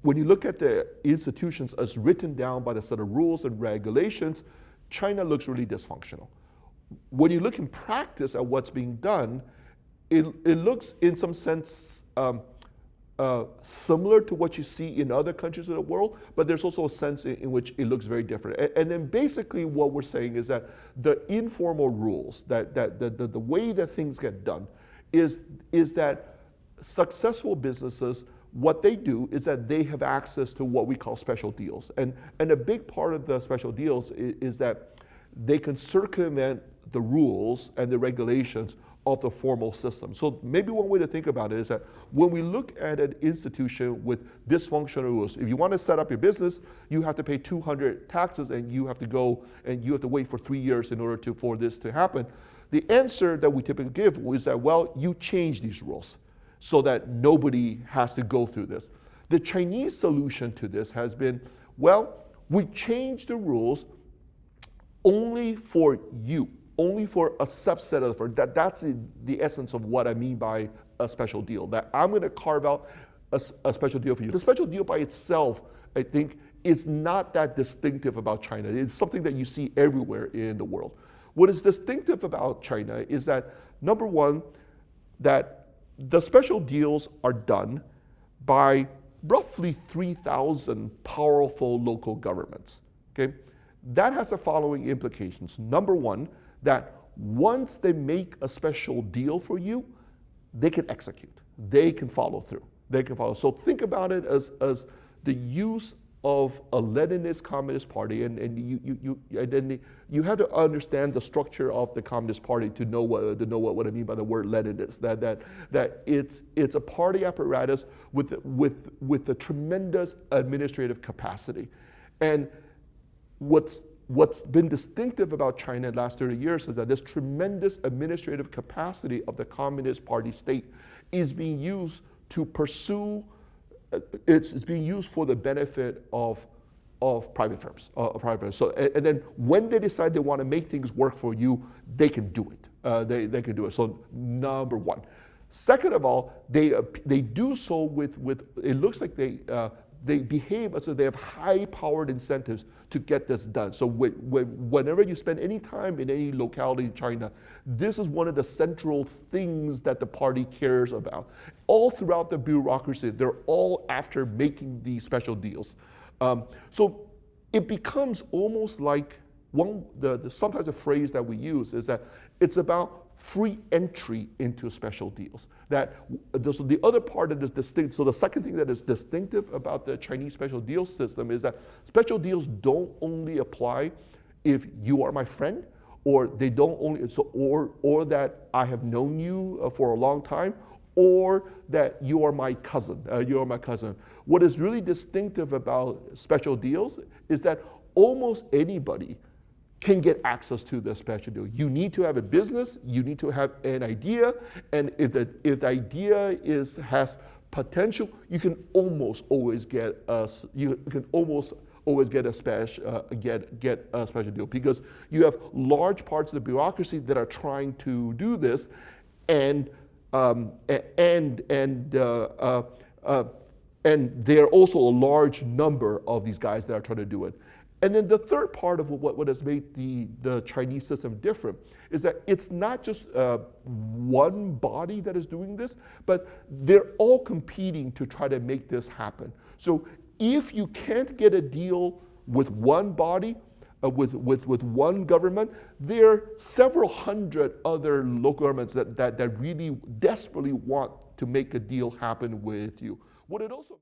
when you look at the institutions as written down by the set of rules and regulations, China looks really dysfunctional. When you look in practice at what's being done, it looks in some sense similar to what you see in other countries of the world, but there's also a sense in which it looks very different. And then basically what we're saying is that the informal rules, that the way that things get done is that successful businesses, what they do is that they have access to what we call special deals. And a big part of the special deals is that they can circumvent the rules and the regulations of the formal system. So maybe one way to think about it is that when we look at an institution with dysfunctional rules, if you want to set up your business, you have to pay 200 taxes and you have to go and you have to wait for 3 years in order for this to happen. The answer that we typically give is that, well, you change these rules so that nobody has to go through this. The Chinese solution to this has been, well, we change the rules only for you, only for a subset of the, that's the essence of what I mean by a special deal, that I'm going to carve out a special deal for you. The special deal by itself, I think, is not that distinctive about China. It's something that you see everywhere in the world. What is distinctive about China is that, number one, that the special deals are done by roughly 3,000 powerful local governments. Okay? That has the following implications. Number one, that once they make a special deal for you, they can execute. They can follow through. They can follow. So think about it as the use of a Leninist Communist Party, and you have to understand the structure of the Communist Party to know what I mean by the word Leninist. That it's a party apparatus with a tremendous administrative capacity, and what's been distinctive about China in the last 30 years is that this tremendous administrative capacity of the Communist Party state is being used to pursue. It's being used for the benefit of private firms. So, and then when they decide they want to make things work for you, they can do it. They can do it. So number one. Second of all, they do so with it looks like they behave as if they have high-powered incentives to get this done. So whenever you spend any time in any locality in China, this is one of the central things that the party cares about. All throughout the bureaucracy, they're all after making these special deals. So it becomes almost like sometimes the phrase that we use is that it's about free entry into special deals. So the other part that is distinct, so the second thing that is distinctive about the Chinese special deal system is that special deals don't only apply if you are my friend, or they don't only, or that I have known you for a long time, or that you are my cousin. What is really distinctive about special deals is that almost anybody can get access to the special deal. You need to have a business, you need to have an idea, and if the idea has potential, you can almost always get a special deal, because you have large parts of the bureaucracy that are trying to do this, and there are also a large number of these guys that are trying to do it. And then the third part of what has made the Chinese system different is that it's not just one body that is doing this, but they're all competing to try to make this happen. So if you can't get a deal with one body, with one government, there are several hundred other local governments that really desperately want to make a deal happen with you. What it also